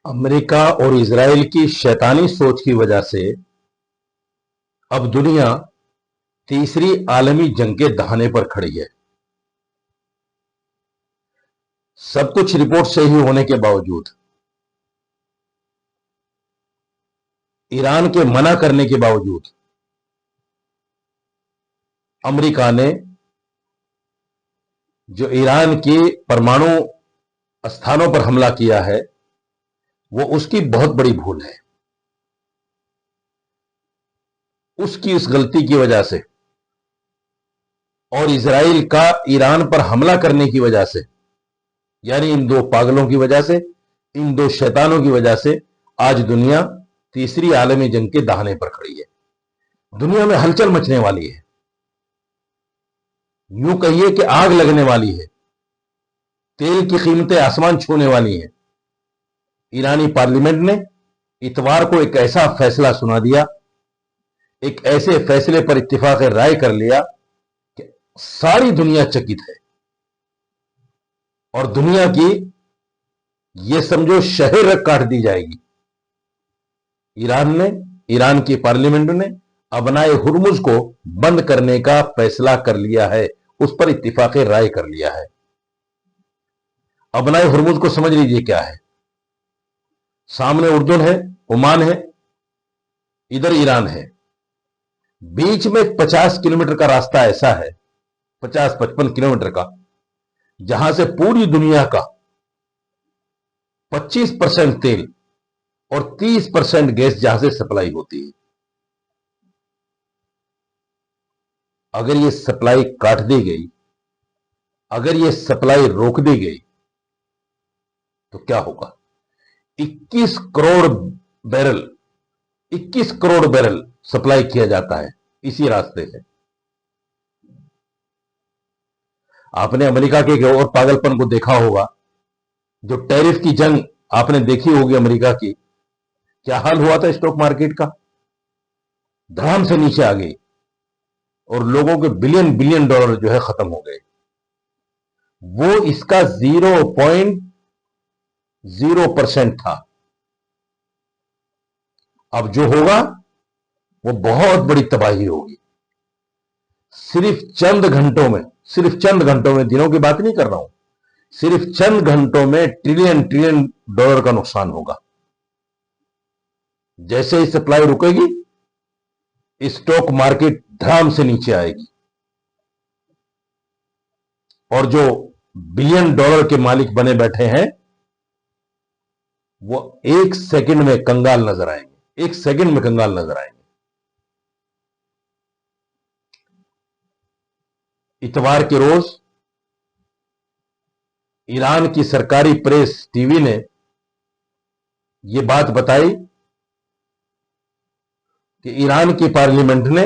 America और Israel की शैतानी सोच की वजह से अब दुनिया तीसरी आलमी जंग के दहाने पर खड़ी है। सब कुछ रिपोर्ट सही होने के बावजूद, ईरान के मना करने के बावजूद अमेरिका ने जो ईरान के परमाणु स्थानों पर हमला किया है, वो उसकी बहुत बड़ी भूल है। उसकी इस गलती की वजह से और इजराइल का ईरान पर हमला करने की वजह से, यानी इन दो पागलों की वजह से, इन दो शैतानों की वजह से आज दुनिया तीसरी आलमी जंग के दहाने पर खड़ी है। दुनिया में हलचल मचने वाली है, यूं कहिए कि आग लगने वाली है। तेल की कीमतें आसमान छूने वाली हैं। ईरानी पार्लियामेंट ने इतवार को एक ऐसा फैसला सुना दिया, एक ऐसे फैसले पर इत्तिफाक राय कर लिया कि सारी दुनिया चकित है और दुनिया की ये समझो शहर काट दी जाएगी। ईरान की पार्लियामेंट ने अबनाए हुर्मुज को बंद करने का फैसला कर लिया है, उस पर इत्तिफाक राय कर लिया है। अबनाए हुर्मुज को समझ लीजिए क्या है। सामने उर्दुन है, ओमान है, इधर ईरान है, बीच में 50 किलोमीटर का रास्ता ऐसा है, 50-55 किलोमीटर का, जहां से पूरी दुनिया का 25% तेल और 30% गैस जहां से सप्लाई होती है। अगर ये सप्लाई काट दी गई, अगर ये सप्लाई रोक दी गई, तो क्या होगा? 21 crore barrel 21 crore barrel supply किया जाता है इसी रास्ते से। आपने अमेरिका के एक और पागलपन को देखा होगा, जो टैरिफ की जंग आपने देखी होगी अमेरिका की। क्या हाल हुआ था स्टॉक मार्केट का? धड़ाम से नीचे आ गई और लोगों के बिलियन बिलियन डॉलर जो है खत्म हो गए। वो इसका 0.0% था। अब जो होगा वो बहुत बड़ी तबाही होगी। सिर्फ चंद घंटों में, दिनों की बात नहीं कर रहा हूं, सिर्फ चंद घंटों में ट्रिलियन ट्रिलियन डॉलर का नुकसान होगा। जैसे ही सप्लाई रुकेगी, स्टॉक मार्केट धड़ाम से नीचे आएगी और जो बिलियन डॉलर के मालिक बने बैठे हैं, वो एक सेकंड में कंगाल नजर आएंगे, एक सेकंड में कंगाल नजर आएंगे। इतवार के रोज ईरान की सरकारी प्रेस टीवी ने यह बात बताई कि ईरान की पार्लियामेंट ने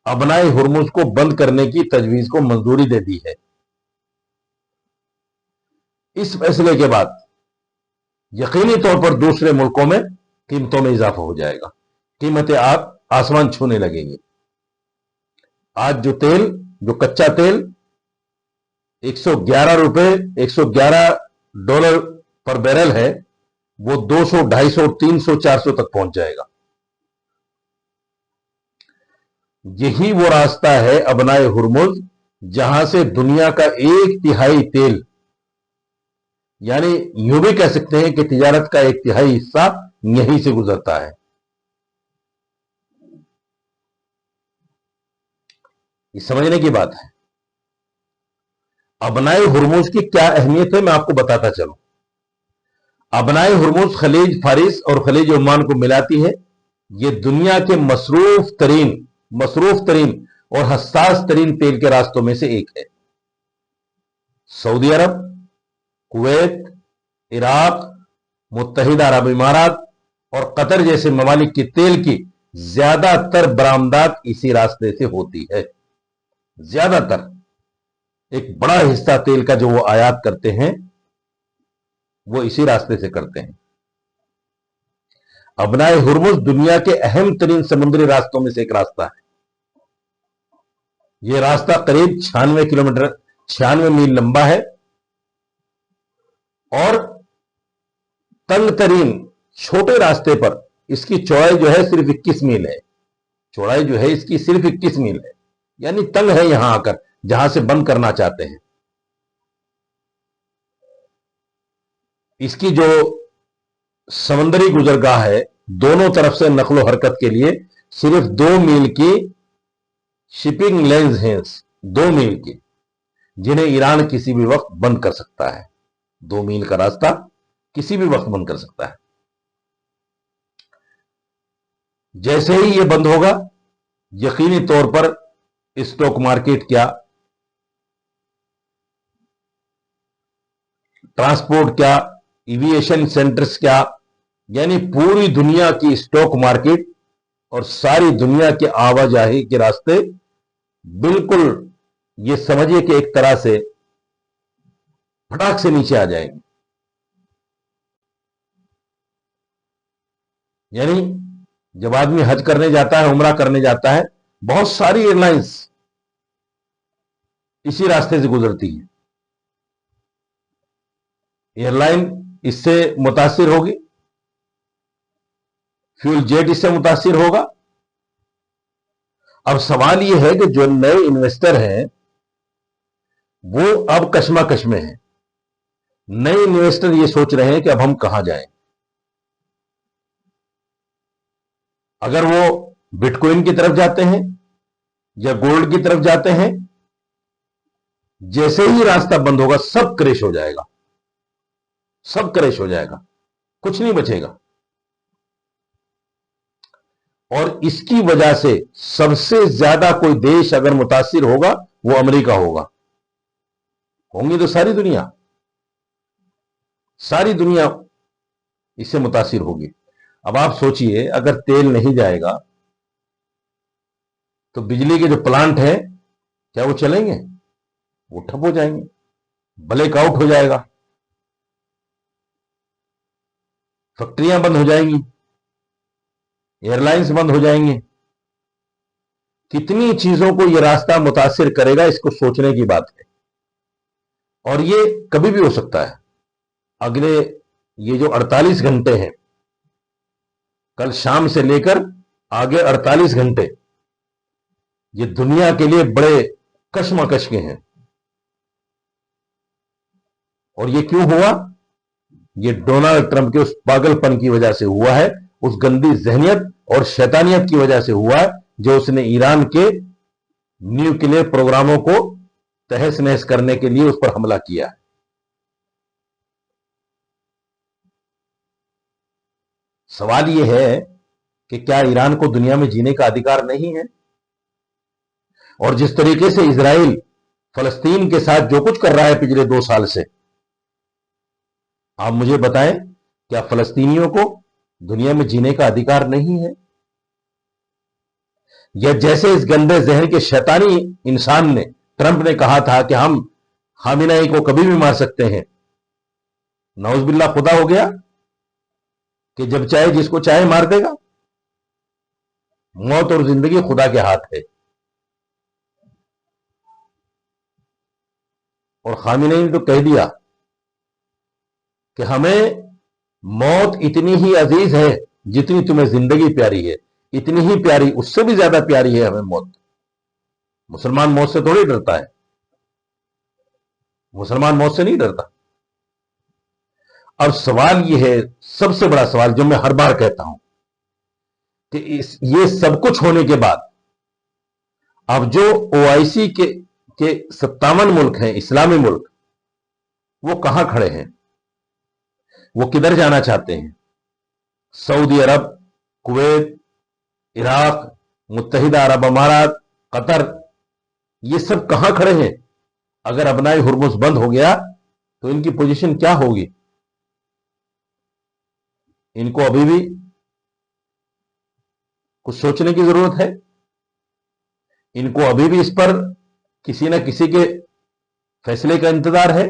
अबनाए हुर्मुज को बंद करने की तजवीज को मंजूरी दे दी है। इस फैसले के बाद यकीनी तौर पर दूसरे मुल्कों में कीमतों में इजाफा हो जाएगा, कीमतें आसमान छूने लगेंगी। आज जो कच्चा तेल 111 रुपए, $111 पर बैरल है, वो 200, 250, 300, 400 तक पहुंच जाएगा। यही वो रास्ता है अबनाए हुर्मुज, जहां से दुनिया का 1/3 तेल, यानी यूं भी कह सकते हैं कि तिजारत का 1/3 हिस्सा यहीं से गुजरता है। ये समझने की बात है। अबनाए हुर्मुज की क्या अहमियत है, मैं आपको बताता चलूं। अबनाए हुर्मुज खलीज फारिस और खलीज ओमान को मिलाती है। यह दुनिया के मसरूफ तरीन और हसास तरीन तेल के रास्तों में से एक है। सऊदी अरब, कुवैत, इराक, मुत्तहिदा अरब इमारात और कतर जैसे ममालिक की तेल की ज्यादातर बरामदात इसी रास्ते से होती है। ज्यादातर, एक बड़ा हिस्सा तेल का जो वो आयात करते हैं, वो इसी रास्ते से करते हैं। अबनाए हुर्मुज दुनिया के अहम तरीन समुद्री रास्तों में से एक रास्ता है। यह रास्ता करीब 96 मील लंबा है और तंग तरीन छोटे रास्ते पर इसकी चौड़ाई जो है सिर्फ 21 मील है। चौड़ाई जो है इसकी सिर्फ 21 मील है, यानी तंग है यहां आकर जहां से बंद करना चाहते हैं। इसकी जो समंदरी गुजरगाह है, दोनों तरफ से नकलो हरकत के लिए सिर्फ 2 मील की शिपिंग लेन्स हैं, 2 मील की, जिन्हें ईरान किसी भी वक्त बंद कर सकता है। 2 मील का रास्ता किसी भी वक्त बंद कर सकता है। जैसे ही यह बंद होगा, यकीनी तौर पर स्टॉक मार्केट क्या, ट्रांसपोर्ट क्या, एविएशन सेंटर्स क्या, यानी पूरी दुनिया की स्टॉक मार्केट और सारी दुनिया के आवाजाही के रास्ते बिल्कुल, ये समझिए कि एक तरह से फटाक से नीचे आ जाएंगे। यानी जब आदमी हज करने जाता है, उमरा करने जाता है, बहुत सारी एयरलाइंस इसी रास्ते से गुजरती है। एयरलाइन इससे मुतासिर होगी, फ्यूल जेट इससे मुतासिर होगा। अब सवाल यह है कि जो नए इन्वेस्टर हैं वो अब कशमकश में हैं। नए इन्वेस्टर ये सोच रहे हैं कि अब हम कहां जाएं। अगर वो बिटकॉइन की तरफ जाते हैं या गोल्ड की तरफ जाते हैं, जैसे ही रास्ता बंद होगा सब क्रैश हो जाएगा, सब क्रैश हो जाएगा, कुछ नहीं बचेगा। और इसकी वजह से सबसे ज्यादा कोई देश अगर मुतासिर होगा वो अमेरिका होगा। होंगी तो सारी दुनिया इससे मुतासिर होगी। अब आप सोचिए, अगर तेल नहीं जाएगा तो बिजली के जो प्लांट है क्या वो चलेंगे? वो ठप हो जाएंगे, ब्लैकआउट हो जाएगा, फैक्ट्रियां बंद हो जाएंगी, एयरलाइंस बंद हो जाएंगी। कितनी चीजों को यह रास्ता मुतासिर करेगा, इसको सोचने की बात है। और ये कभी भी हो सकता है। अगले ये जो 48 घंटे हैं, कल शाम से लेकर आगे 48 घंटे, ये दुनिया के लिए बड़े कशमकश के हैं। और ये क्यों हुआ? ये डोनाल्ड ट्रंप के उस पागलपन की वजह से हुआ है, उस गंदी जहनियत और शैतानियत की वजह से हुआ है, जो उसने ईरान के न्यूक्लियर प्रोग्रामों को तहस नहस करने के लिए उस पर हमला किया है। सवाल यह है कि क्या ईरान को दुनिया में जीने का अधिकार नहीं है? और जिस तरीके से इजराइल फलस्तीन के साथ जो कुछ कर रहा है पिछले 2 साल से, आप मुझे बताएं, क्या फलस्तीनियों को दुनिया में जीने का अधिकार नहीं है? या जैसे इस गंदे जहन के शैतानी इंसान ने, ट्रंप ने कहा था कि हम खामिनेई को कभी भी मार सकते हैं, नौज़ुबिल्लाह खुदा हो गया कि जब चाहे जिसको चाहे मार देगा। मौत और जिंदगी खुदा के हाथ है। और खामिनेई ने तो कह दिया कि हमें मौत इतनी ही अजीज है जितनी तुम्हें जिंदगी प्यारी है, इतनी ही प्यारी, उससे भी ज्यादा प्यारी है हमें मौत। मुसलमान मौत से थोड़ी डरता है, मुसलमान मौत से नहीं डरता। अब सवाल यह है, सबसे बड़ा सवाल जो मैं हर बार कहता हूं, कि ये सब कुछ होने के बाद अब जो ओआईसी के 57 मुल्क हैं, इस्लामी मुल्क, वो कहां खड़े हैं? वो किधर जाना चाहते हैं? सऊदी अरब, कुवैत, इराक, मुत्तहिदा अरब अमारात, कतर, ये सब कहां खड़े हैं? अगर अपनाई हुर्मुज बंद हो गया तो इनकी पोजीशन क्या होगी? इनको अभी भी कुछ सोचने की जरूरत है। इनको अभी भी इस पर किसी न किसी के फैसले का इंतजार है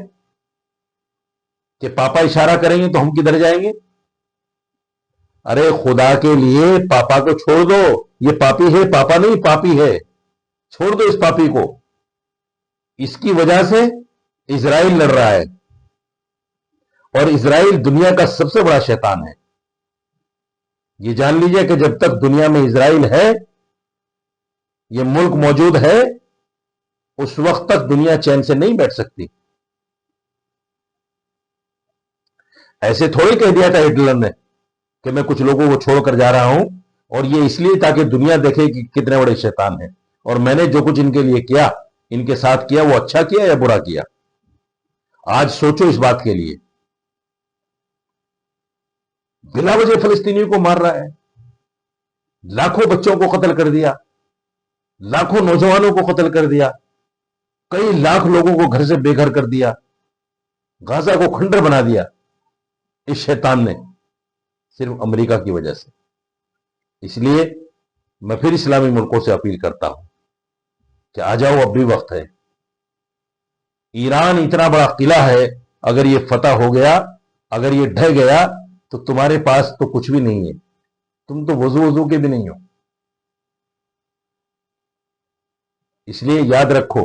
कि पापा इशारा करेंगे तो हम किधर जाएंगे। अरे खुदा के लिए पापा को छोड़ दो, ये पापी है, पापा नहीं पापी है, छोड़ दो इस पापी को। इसकी वजह से इजराइल लड़ रहा है اور اسرائیل دنیا کا سب سے بڑا شیطان ہے. یہ جان لیجئے کہ جب تک دنیا میں اسرائیل ہے، یہ ملک موجود ہے، اس وقت تک دنیا چین سے نہیں بیٹھ سکتی. ایسے تھوڑی کہہ دیا تھا ہٹلر نے کہ میں کچھ لوگوں کو چھوڑ کر جا رہا ہوں، اور یہ اس لیے تاکہ دنیا دیکھے کہ کتنے بڑے شیطان ہیں، اور میں نے جو کچھ ان کے لیے کیا، ان کے ساتھ کیا، وہ اچھا کیا یا برا کیا. آج سوچو اس بات کے لیے. بلا وجہ فلسطینیوں کو مار رہا ہے، لاکھوں بچوں کو قتل کر دیا، لاکھوں نوجوانوں کو قتل کر دیا، کئی لاکھ لوگوں کو گھر سے بے گھر کر دیا، غزہ کو کھنڈر بنا دیا اس شیطان نے، صرف امریکہ کی وجہ سے. اس لیے میں پھر اسلامی ملکوں سے اپیل کرتا ہوں کہ آ جاؤ، اب بھی وقت ہے. ایران اتنا بڑا قلعہ ہے، اگر یہ فتح ہو گیا، اگر یہ ڈھہ گیا، تو تمہارے پاس تو کچھ بھی نہیں ہے، تم تو وضو کے بھی نہیں ہو. اس لیے یاد رکھو،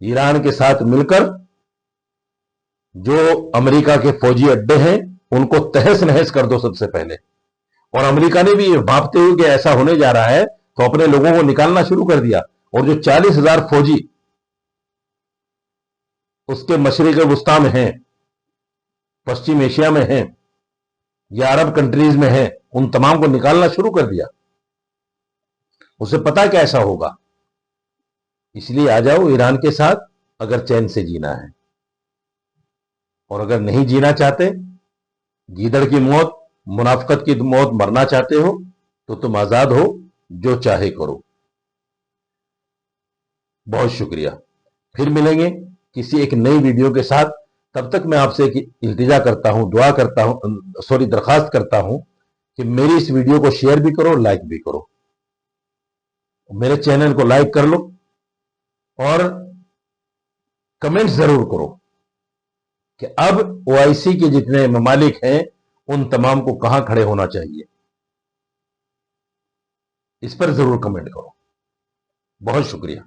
ایران کے ساتھ مل کر جو امریکہ کے فوجی اڈے ہیں ان کو تہس نہس کر دو سب سے پہلے. اور امریکہ نے بھی یہ بھاپتے ہوئے کہ ایسا ہونے جا رہا ہے تو اپنے لوگوں کو نکالنا شروع کر دیا. اور جو 40,000 فوجی اس کے مشرق وسطی میں ہیں، پشچم ایشیا میں ہیں یا عرب کنٹریز میں ہیں، ان تمام کو نکالنا شروع کر دیا. اسے پتا کہ ایسا ہوگا. اس لیے آ جاؤ ایران کے ساتھ اگر چین سے جینا ہے، اور اگر نہیں جینا چاہتے، گیدڑ کی موت، منافقت کی موت مرنا چاہتے ہو، تو تم آزاد ہو، جو چاہے کرو. بہت شکریہ. پھر ملیں گے کسی ایک نئی ویڈیو کے ساتھ. تب تک میں آپ سے ایک التجا کرتا ہوں، دعا کرتا ہوں، درخواست کرتا ہوں کہ میری اس ویڈیو کو شیئر بھی کرو، لائک بھی کرو، میرے چینل کو لائک کر لو، اور کمنٹ ضرور کرو کہ اب OIC کے جتنے ممالک ہیں ان تمام کو کہاں کھڑے ہونا چاہیے. اس پر ضرور کمنٹ کرو. بہت شکریہ.